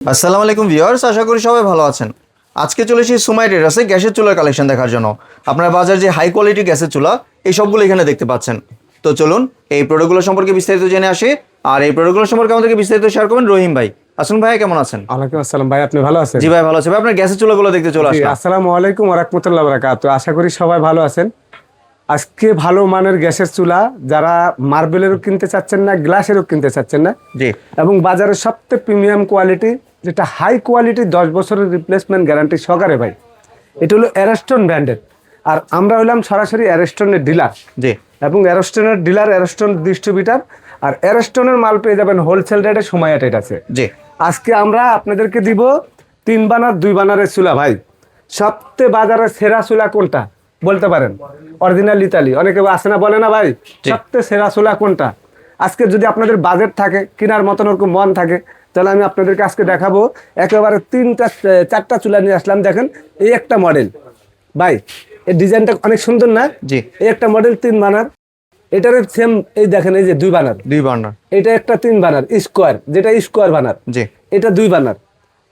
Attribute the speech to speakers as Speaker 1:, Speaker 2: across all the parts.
Speaker 1: আসসালামু আলাইকুম ভিউয়ার্স, আশা করি সবাই ভালো আছেন। আজকে চলে এসেছি সুমাই ট্রেডার্সে গ্যাসের চুলার কালেকশন দেখার জন্য। আপনার বাজার যে হাই কোয়ালিটি গ্যাসের চুলা এই সবগুলো এখানে দেখতে পাচ্ছেন। তো চলুন এই প্রোডাক্টগুলো সম্পর্কে বিস্তারিত জেনে আসি। আর এই প্রোডাক্টগুলো সম্পর্কে আমাদেরকে বিস্তারিত শেয়ার করবেন রহিম ভাই। আসুন ভাই, কেমন আছেন?
Speaker 2: ওয়ালাইকুম আসসালাম ভাই, আপনি ভালো আছেন?
Speaker 1: জি ভাই, ভালো আছি ভাই। আপনার গ্যাসের চুলাগুলো দেখতে চলে আসলাম।
Speaker 2: আসসালামু আলাইকুম ওয়া রাহমাতুল্লাহি ওয়া বারাকাতুহু। আশা করি সবাই ভালো আছেন। আজকে ভালো মানের গ্যাসের চুলা যারা মার্বেলেরও কিনতে চাচ্ছেন না, গ্লাসেরও কিনতে চাচ্ছেন না,
Speaker 1: জি,
Speaker 2: এবং বাজারের সবচেয়ে প্রিমিয়াম কোয়ালিটি, যেটা হাই কোয়ালিটি, 10 বছরের রিপ্লেসমেন্ট গ্যারান্টি সহকারে ভাই। এটা হলো অ্যারস্টন ব্র্যান্ডের। আর আমরা হলাম সরাসরি অ্যারস্টনের ডিলার,
Speaker 1: জি,
Speaker 2: এবং অ্যারস্টনের ডিলার, অ্যারস্টন ডিস্ট্রিবিউটার। আর অ্যারস্টনের মাল পেয়ে যাবেন হোলসেল রেটে, সময় রেট আছে।
Speaker 1: জি,
Speaker 2: আজকে আমরা আপনাদেরকে দিব 3 বানার 2 বানারের চুলা ভাই। সবচেয়ে বাজারের সেরা চুলা কোনটা বলতে পারেন? Original Italy. অনেকে আসে না, বলে না ভাই সবচেয়ে সেরা চুলা কোনটা। আজকে যদি আপনাদের বাজেট থাকে, কেনার মতন ওরকম মন থাকে, তাহলে আমি আপনাদেরকে আজকে দেখাবো একেবারে 4টা চুলা নিয়ে আসলাম। দেখেন, এই একটা মডেল ভাই, এই ডিজাইনটা অনেক সুন্দর না?
Speaker 1: জি।
Speaker 2: এই একটা মডেল 3 বানার, এটার সেম। এই দেখেন, এই যে 2 বানার,
Speaker 1: 2 বার্নার।
Speaker 2: এটা একটা 3 বানার স্কোয়ার, যেটা স্কোয়ার বানার।
Speaker 1: জি,
Speaker 2: এটা 2 বানার।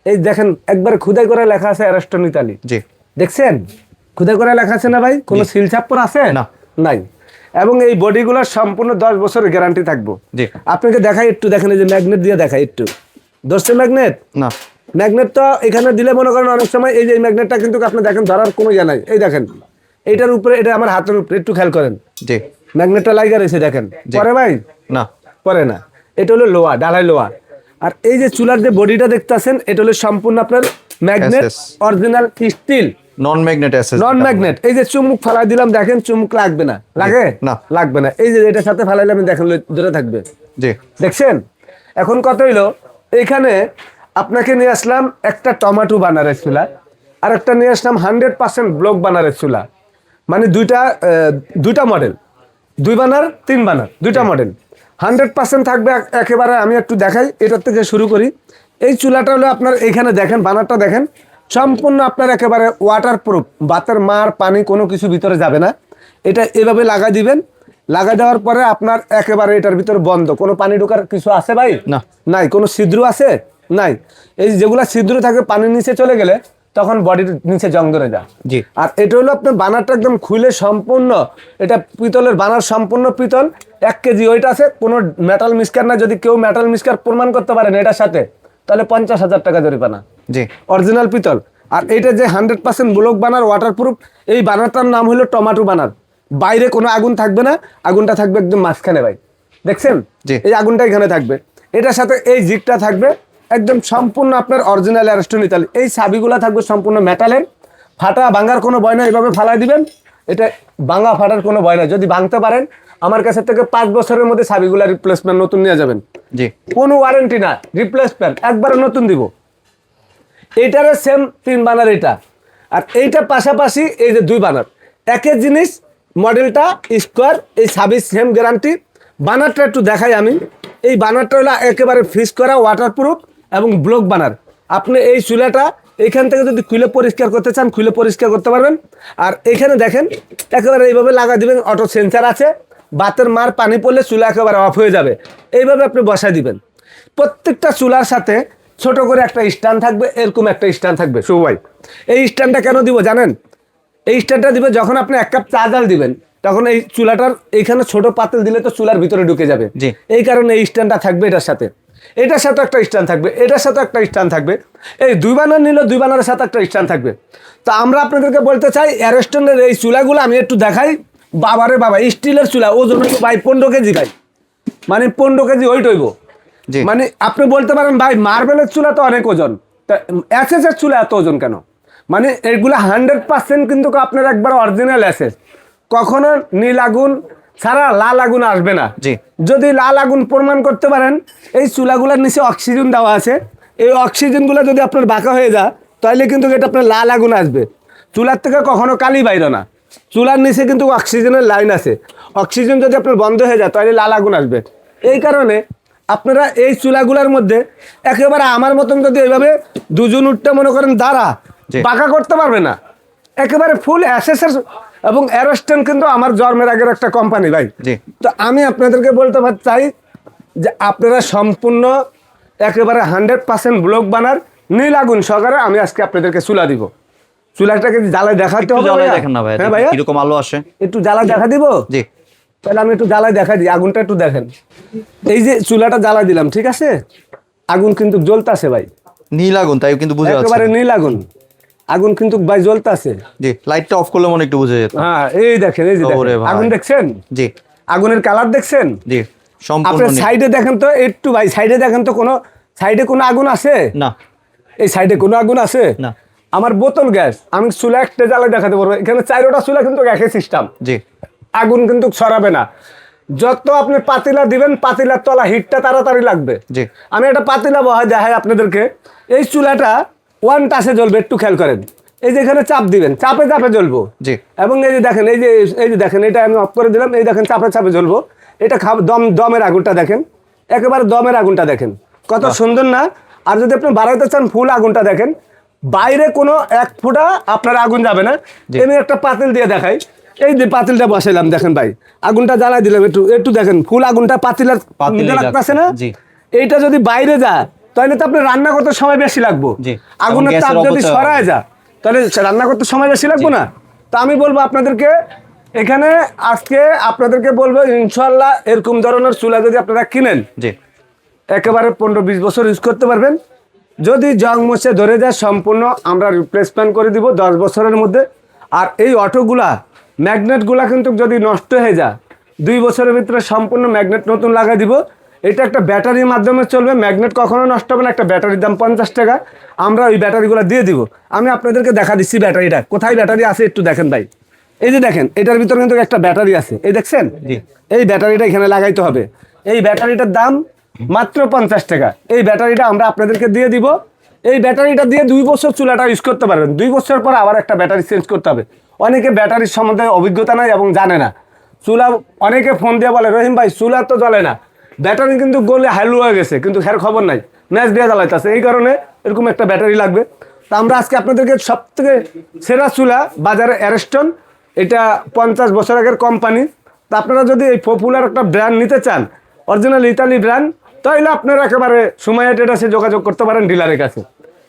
Speaker 2: এই দেখেন, একবার খুদাই করে লেখা আছে অ্যারস্টন ইতালি।
Speaker 1: জি,
Speaker 2: দেখছেন খুদাই করে লেখা আছে না ভাই? কোনো সিল ছাপ্পর আছে
Speaker 1: না,
Speaker 2: নাই। এবং এই বডিগুলোর সম্পূর্ণ 10 বছরের গ্যারান্টি থাকবো।
Speaker 1: জি।
Speaker 2: আপনাকে দেখাই একটু, দেখেন এই যে ম্যাগনেট দিয়ে দেখাই একটু। ধরছে ম্যাগনেট?
Speaker 1: না,
Speaker 2: ম্যাগনেট তো এখানে দিলে মনে করেন অনেক সময় এই যে ম্যাগনেটটা কিন্তু আপনি দেখেন ধরার কোনো ইয়া নাই। এই দেখেন, এইটার উপরে, এটা আমার হাতের উপরে, একটু খেয়াল করেন,
Speaker 1: জি।
Speaker 2: ম্যাগনেটটা লাইগা রয়েছে দেখেন। পরে ভাই?
Speaker 1: না,
Speaker 2: পরে না। এটা হলো লোহা, ডালাই লোহা। আর এই যে চুলার যে বডিটা দেখতেছেন, এটা হলো সম্পূর্ণ আপনার ম্যাগনেট,
Speaker 1: SS
Speaker 2: অরিজিনাল স্টিল,
Speaker 1: নন ম্যাগনেট এসএস।
Speaker 2: নন ম্যাগনেট। এই যে চুমুক ফালাই দিলাম, দেখেন চুমুক লাগবে না, লাগে
Speaker 1: না,
Speaker 2: লাগবে না। এই যে এটার সাথে ফালাইলে আমি দেখেন ধরে থাকবে।
Speaker 1: জি,
Speaker 2: দেখছেন? এখন কত হইলো, এখানে আপনাকে নিয়ে আসলাম একটা টমেটো বানারের চুলা, আর একটা নিয়ে আসলাম 100% ব্লক বানারের চুলা। মানে দুইটা মডেল, 2 বানার 3 বানার, 2টা মডেল 100% থাকবে একেবারে। আমি একটু দেখাই, এটার থেকে শুরু করি। এই চুলাটা হলো আপনার, এইখানে দেখেন বানারটা দেখেন, সম্পূর্ণ আপনার একেবারে ওয়াটার প্রুফ, বাতের মার পানি কোনো কিছু ভিতরে যাবে না। এটা এভাবে লাগা দিবেন, লাগা দেওয়ার পরে আপনার একেবারে এটার ভিতরে বন্ধ, কোনো পানি ঢোকার কিছু আছে ভাই?
Speaker 1: না,
Speaker 2: নাই। কোনো ছিদ্র আছে? নাই। এই যেগুলা ছিদ্র থাকে, পানির নিচে চলে গেলে তখন বডির নিচে জং ধরে যায়।
Speaker 1: জি।
Speaker 2: আর এটা হলো আপনার বানারটা একদম খুলে সম্পূর্ণ, এটা পিতলের বানার, সম্পূর্ণ পিতল। 1 কেজি ওয়েট আছে, কোনো মেটাল মিক্সচার না। যদি কেউ মেটাল মিক্সচার প্রমাণ করতে পারেন এটার সাথে, তাহলে 50,000 টাকা জরিমানা।
Speaker 1: জি।
Speaker 2: অরিজিনাল পিতল। আর এইটা যে 100% ব্লক বানার, ওয়াটারপ্রুফ, এই বানারটার নাম হলো টমেটো বানার। বাইরে কোনো আগুন থাকবে না, আগুনটা থাকবে একদম মাঝখানে ভাই। দেখছেন?
Speaker 1: জি।
Speaker 2: এই আগুনটা এখানে থাকবে। এটার সাথে এই জিগটা থাকবে একদম সম্পূর্ণ আপনার অরিজিনাল অ্যারস্টন ইতালি। এই চাবিগুলো থাকবে সম্পূর্ণ মেটালের, ফাটা ভাঙার কোনো ভয় না। এইভাবে ফালাই দিবেন, এটা ভাঙা ফাটার কোনো ভয় না। যদি ভাঙতে পারেন, আমার কাছে থেকে 5 বছরের মধ্যে চাবিগুলা রিপ্লেসমেন্ট নতুন নিয়ে যাবেন।
Speaker 1: জি।
Speaker 2: কোনো ওয়ারেন্টি না, রিপ্লেসমেন্ট একবারে নতুন দিব। এইটারে সেম 3 বানার এটা, আর এইটা পাশাপাশি এই যে 2 বানার, একই জিনিস। মডেলটা স্কোয়ার, এই সার্ভিস সেম গ্যারান্টি। বানারটা একটু দেখাই আমি। এই বানারটা হলো একেবারে ফিক্স করা, ওয়াটারপ্রুফ এবং ব্লক বানার। আপনি এই চুলাটা এইখান থেকে যদি খুলে পরিষ্কার করতে চান, খুলে পরিষ্কার করতে পারবেন। আর এখানে দেখেন, একেবারে এইভাবে লাগা দিবেন, অটো সেন্সার আছে। বাতের মার পানি পড়লে চুলা একেবারে অফ হয়ে যাবে। এইভাবে আপনি বসায় দিবেন। প্রত্যেকটা চুলার সাথে ছোট করে একটা স্ট্যান্ড থাকবে, এরকম একটা স্ট্যান্ড থাকবে সবাই। এই স্ট্যান্ডটা কেন দিব জানেন? এই স্ট্যান্ডটা দিবে যখন আপনি 1 কাপ চা জাল দিবেন, তখন এই চুলাটার এইখানে ছোট পাতিল দিলে তো চুলার ভিতরে ঢুকে যাবে।
Speaker 1: জি।
Speaker 2: এই কারণে এই স্ট্যান্ডটা থাকবে এটার সাথে। এটার সাথে একটা স্ট্যান্ড থাকবে, এটার সাথে একটা স্ট্যান্ড থাকবে। এই 2 বানার নিলে 2 বানারের সাথে একটা স্ট্যান্ড থাকবে। তো আমরা আপনাদেরকে বলতে চাই, অ্যারস্টনের এই চুলাগুলো আমি একটু দেখাই। বাবারে বাবা, স্টিলের চুলা, ওজন ভাই 15 কেজি ভাই, মানে 15 কেজি ওয়েট হইব।
Speaker 1: জি।
Speaker 2: মানে আপনি বলতে পারেন ভাই মার্বেলের চুলা তো অনেক ওজন, তা অ্যাসেসের চুলা এত ওজন কেন? মানে এগুলো 100% কিন্তু আপনার একবার অরিজিনাল অ্যাসেস। কখনো নীল আগুন ছাড়া লাল আগুন আসবে না।
Speaker 1: জি।
Speaker 2: যদি লাল আগুন প্রমাণ করতে পারেন, এই চুলাগুলোর নিচে অক্সিজেন দেওয়া আছে। এই অক্সিজেনগুলো যদি আপনার বাঁকা হয়ে যায়, তাহলে কিন্তু এটা আপনার লাল আগুন আসবে। চুলার থেকে কখনো কালি বাইরে না। চুলার নিচে কিন্তু অক্সিজেনের লাইন আছে। অক্সিজেন যদি আপনার বন্ধ হয়ে যায়, তাহলে লাল আগুন আসবে। এই কারণে আপনারা এই চুলাগুলোর মধ্যে একেবারে আমার মতন যদি এইভাবে 2 জন উঠতে মনে করেন দাঁড়া,
Speaker 1: জি।
Speaker 2: বাঁকা করতে পারবে না। একেবারে ফুল অ্যাসেসের। এবং অ্যারস্টন কিন্তু আমার জন্মের আগের একটা কোম্পানি ভাই।
Speaker 1: জি।
Speaker 2: তো আমি আপনাদেরকে বলতে চাই যে আপনারা সম্পূর্ণ একেবারে 100% ব্লক বানার নীল আগুন সহকারে আমি আজকে আপনাদেরকে চুলা দিব। চুলাটাকে জ্বালায় দেখাতে
Speaker 1: একটু
Speaker 2: হবে
Speaker 1: জ্বালায়
Speaker 2: ভাইয়া?
Speaker 1: দেখেন না ভাই,
Speaker 2: হ্যাঁ ভাইয়া,
Speaker 1: কিরকম আলো আসে।
Speaker 2: একটু জ্বালা দেখা দিব।
Speaker 1: জি
Speaker 2: তাহলে আমি একটু জ্বালায় দেখা দিই, আগুনটা একটু দেখেন। এই যে চুলাটা জ্বালা দিলাম, ঠিক আছে, আগুন কিন্তু জ্বলতাছে ভাই,
Speaker 1: নীল আগুন, তাই কিন্তু বুঝে যাচ্ছে।
Speaker 2: একেবারে নীল আগুন, আগুন কিন্তু ভাই জ্বলতাছে।
Speaker 1: জি লাইটটা অফ করলে মনে একটু বুঝে যেত।
Speaker 2: হ্যাঁ এই দেখেন, এই যে দেখেন,
Speaker 1: ওরে ভাই।
Speaker 2: আগুন দেখছেন,
Speaker 1: জি
Speaker 2: আগুনের কালার দেখছেন।
Speaker 1: জি সম্পূর্ণ
Speaker 2: আপনার
Speaker 1: নীল।
Speaker 2: সাইডে দেখেন তো একটু ভাই, সাইডে দেখেন তো, কোনো সাইডে কোনো আগুন আছে?
Speaker 1: না
Speaker 2: এই সাইডে কোনো আগুন আছে?
Speaker 1: না।
Speaker 2: আমার বোতল গ্যাস, আমি চুলা একটা জ্বালায় দেখাতে পারবো। এখানে 4টা চুলা কিন্তু একই সিস্টেম,
Speaker 1: জি
Speaker 2: আগুন কিন্তু ছড়াবে না। যত আপনি পাতিলা দিবেন, পাতিলার তলা হিটটা তাড়াতাড়ি লাগবে।
Speaker 1: জি
Speaker 2: আমি একটা পাতিলা বহাই দেখাই আপনাদেরকে। এই চুলাটা 1 টাচে জ্বলবে, একটু খেয়াল করেন। এই যে এখানে চাপ দিবেন, চাপে চাপে জ্বলবো।
Speaker 1: জি
Speaker 2: এবং এই যে দেখেন, এই যে দেখেন, এটা আমি অফ করে দিলাম, এই দেখেন চাপে চাপে জ্বলবো। এটা দমের আগুনটা দেখেন, একেবারে দমের আগুনটা দেখেন কত সুন্দর না। আর যদি আপনি বাড়াইতে চান, ফুল আগুনটা দেখেন, বাইরে কোনো 1 ফোঁটা আপনার আগুন যাবে না। আমি একটা পাতিল দিয়ে দেখাই, এই যে পাতিলটা বসাইলাম, দেখেন ভাই, আগুনটা জ্বালাই দিলাম, একটু একটু দেখেন, ফুল আগুনটা পাতিলের
Speaker 1: পাতিলে
Speaker 2: লাগতেছে না।
Speaker 1: জি।
Speaker 2: এইটা যদি বাইরে যায় তাহলে তো আপনি রান্না করতে সময় বেশি লাগবে।
Speaker 1: জি।
Speaker 2: আগুনের
Speaker 1: এবং
Speaker 2: তাপ
Speaker 1: গ্যাসের
Speaker 2: যদি
Speaker 1: অপচয়
Speaker 2: সরায় যায় তাহলে রান্না করতে সময় বেশি লাগবে না। তা আমি বলবো আপনাদেরকে, এখানে আজকে আপনাদেরকে বলবো, ইনশাল্লাহ এরকম ধরনের চুলা যদি আপনারা কিনেন,
Speaker 1: জি
Speaker 2: একেবারে 15-20 বছর ইউজ করতে পারবেন। যদি জং মশে ধরে যায়, সম্পূর্ণ আমরা রিপ্লেসমেন্ট করে দিব 10 বছরের মধ্যে। আর এই অটোগুলা, ম্যাগনেটগুলা কিন্তু যদি নষ্ট হয়ে যায়, 2 বছরের ভিতরে সম্পূর্ণ ম্যাগনেট নতুন লাগাই দিব। এটা একটা ব্যাটারির মাধ্যমে চলবে, ম্যাগনেট কখনো নষ্ট হবে না। একটা ব্যাটারির দাম 50 টাকা, আমরা ওই ব্যাটারিগুলো দিয়ে দিব। আমি আপনাদেরকে দেখা দিচ্ছি ব্যাটারিটা কোথায় ব্যাটারি আছে, একটু দেখেন ভাই। এই যে দেখেন, এটার ভিতরে কিন্তু একটা ব্যাটারি আছে, এই দেখছেন।
Speaker 1: জি।
Speaker 2: এই ব্যাটারিটা এখানে লাগাইতে হবে। এই ব্যাটারিটার দাম মাত্র 50 টাকা। এই ব্যাটারিটা আমরা আপনাদেরকে দিয়ে দিব। এই ব্যাটারিটা দিয়ে 2 বছর চুলাটা ইউজ করতে পারবেন। 2 বছর পর আবার একটা ব্যাটারি চেঞ্জ করতে হবে। অনেকে ব্যাটারির সম্বন্ধে অভিজ্ঞতা নাই এবং জানে না। চুলা অনেকে ফোন দিয়ে বলে, রহিম ভাই চুলা তো জ্বলে না, ব্যাটারি কিন্তু গলে হালু হয়ে গেছে, কিন্তু খের খবর নাই, ম্যাচ দিয়ে জ্বালাইতেছে। এই কারণে এরকম একটা ব্যাটারি লাগবে। তা আমরা আজকে আপনাদেরকে সবথেকে সেরা চুলা বাজারে অ্যারেস্টন, এটা 50 বছর আগের কোম্পানি। তা আপনারা যদি এই পপুলার একটা ব্র্যান্ড নিতে চান, অরিজিনাল ইতালি ব্র্যান্ড, তাহলে আপনারা একেবারে সুমাইয়া ট্রেডার্সে যোগাযোগ করতে পারেন ডিলারের কাছে।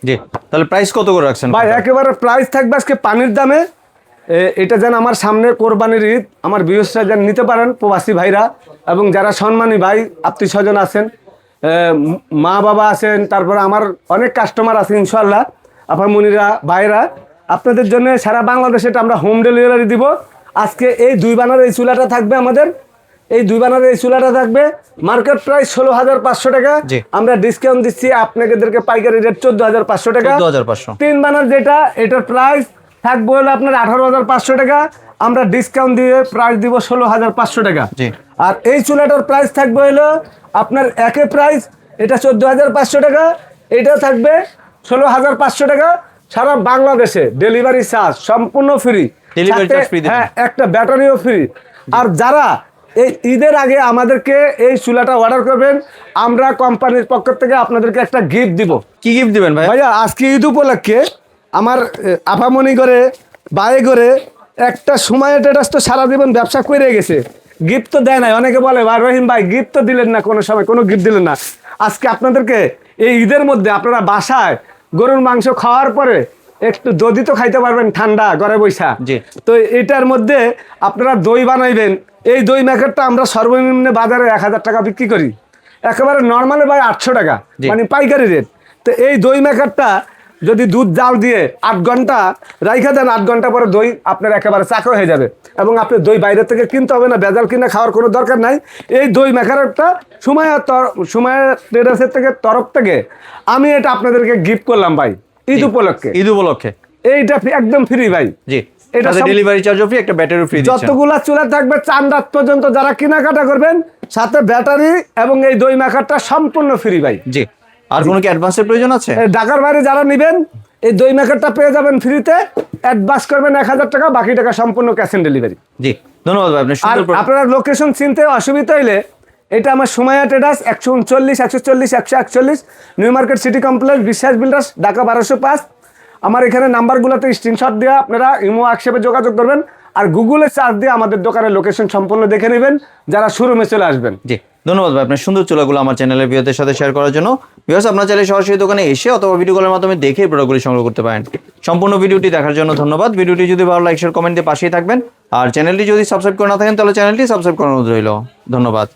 Speaker 1: জি তাহলে প্রাইস কত করে রাখছেন
Speaker 2: ভাই একেবারে প্রাইস থাকবে আজকে পানির দামে। এটা যেন আমার সামনে কোরবানির ঈদ, আমার ভিউয়ার্সরা যেন নিতে পারেন, প্রবাসী ভাইরা এবং যারা সম্মানী ভাই আত্মীয় স্বজন আছেন, মা বাবা আছেন, তারপরে আমার অনেক কাস্টমার আছে ইনশাল্লাহ, আপনার মনিরা ভাইরা, আপনাদের জন্য সারা বাংলাদেশে এটা আমরা হোম ডেলিভারি দিব। আজকে এই 2 বানার এই চুলাটা থাকবে আমাদের, এই 2 বানার এই চুলাটা থাকবে মার্কেট প্রাইস 16,500 টাকা।
Speaker 1: জি।
Speaker 2: আমরা ডিসকাউন্ট দিচ্ছি আপনাদেরকে, পাইকারি রেট 14,500 টাকা।
Speaker 1: 14,500
Speaker 2: 3 বানার যেটা, এটার প্রাইস থাকবে হলো আপনার 18,500 টাকা। আমরা ডিসকাউন্ট দিয়ে প্রাইস দিব 16,500 টাকা।
Speaker 1: জি।
Speaker 2: আর এই চুলাটার প্রাইস থাকবে হলো আপনার একে প্রাইস, এটা 14,500 টাকা, এটা থাকবে 16,500 টাকা। সারা বাংলাদেশে ডেলিভারি চার্জ সম্পূর্ণ ফ্রি,
Speaker 1: Delivery charge free দিবেন।
Speaker 2: হ্যাঁ একটা ব্যাটারিও ফ্রি। আর যারা এই ঈদের আগে আমাদেরকে এই চুলাটা অর্ডার করবেন, আমরা কোম্পানির পক্ষ থেকে আপনাদেরকে একটা গিফট দিব।
Speaker 1: কি গিফট দিবেন ভাই?
Speaker 2: ভাইয়া আজকে ঈদ উপলক্ষে আমার আপামনি করে বায়ে করে একটা সময় ট্রেডার্স তো সারা জীবন ব্যবসা করে গেছে, গিফট তো দেয় নাই। অনেকে বলে ভাই রহিম ভাই গিফট তো দিলেন না, কোনো সময় কোনো গিফট দিলেন না। আজকে আপনাদেরকে এই ঈদের মধ্যে আপনারা বাসায় গরুর মাংস খাওয়ার পরে একটু দধি তো খাইতে পারবেন ঠান্ডা ঘরে বৈশা।
Speaker 1: জি।
Speaker 2: তো এটার মধ্যে আপনারা দই বানাইবেন। এই দই মেকারটা আমরা সর্বনিম্ন বাজারে 1,000 টাকা বিক্রি করি, একেবারে নর্মালে ভাই 800 টাকা,
Speaker 1: জি।
Speaker 2: মানে পাইকারি রেট। তো এই দই মেকারটা যদি দুধ জাল দিয়ে 8 ঘন্টা রাইখা দেন, 8 ঘন্টা পরে দই আপনার একেবারে চাকর হয়ে যাবে। এবং আপনি দই বাইরে থেকে কিনতে হবে না, ভেজাল কিনে খাওয়ার কোনো দরকার নাই। এই দই মেকারটা সুমাইয়া ট্রেডার্সের তরফ থেকে আমি এটা আপনাদেরকে গিফট করলাম ভাই ঈদ উপলক্ষে।
Speaker 1: ঈদ উপলক্ষে
Speaker 2: এইটা একদম ফ্রি ভাই।
Speaker 1: জি।
Speaker 2: এটা
Speaker 1: এটা ডেলিভারি চার্জও ফ্রি, একটা ব্যাটারি ফ্রি দিচ্ছেন।
Speaker 2: যতগুলা চুলা থাকবে চাঁদ রাত পর্যন্ত যারা কেনাকাটা করবেন, সাথে ব্যাটারি এবং এই দই মেকারটা সম্পূর্ণ ফ্রি ভাই।
Speaker 1: জি। আর কোনো কি অ্যাডভান্সের প্রয়োজন আছে?
Speaker 2: এই ঢাকার বাইরে যারা নেবেন এই দই মেকারটা পেয়ে যাবেন ফ্রিতে। অ্যাডভান্স করবেন 1,000 টাকা, বাকি টাকা সম্পূর্ণ ক্যাশ অন ডেলিভারি।
Speaker 1: জি ধন্যবাদ ভাই, আপনি
Speaker 2: আর
Speaker 1: সুন্দর
Speaker 2: আপনারা লোকেশন চিনতে অসুবিধা হইলে, এটা আমার Sumaiya traders 139, 140, 141 new market city complex, বিশ্বাস বিল্ডার্স, ঢাকা 1205। আমার এখানে নাম্বারগুলোতে স্ক্রিনশট দিয়ে আপনারা ইমো হোয়াটসঅ্যাপে যোগাযোগ করবেন, আর গুগলে সার্চ দিয়ে আমাদের দোকানের লোকেশন সম্পূর্ণ দেখে নেবেন যারা শোরুমে চলে আসবেন।
Speaker 1: জি ধন্যবাদ ভাই আপনার সুন্দর চুলাগুলো আমার চ্যানেলের ভিউয়ারদের সাথে শেয়ার করার জন্য। ভিউয়ার্স আপনারা চাইলে সরাসরি দোকানে এসে অথবা ভিডিও কলের মাধ্যমে দেখে প্রোডাক্টগুলি সংগ্রহ করতে পারেন। সম্পূর্ণ ভিডিওটি দেখার জন্য ধন্যবাদ। ভিডিওটি যদি ভালো লাইক শেয়ার কমেন্ট দিয়ে পাশেই থাকবেন। আর চ্যানেলটি যদি সাবস্ক্রাইব করে না থাকেন তাহলে চ্যানেলটি সাবস্ক্রাইব করার অনুরোধ রইল। ধন্যবাদ।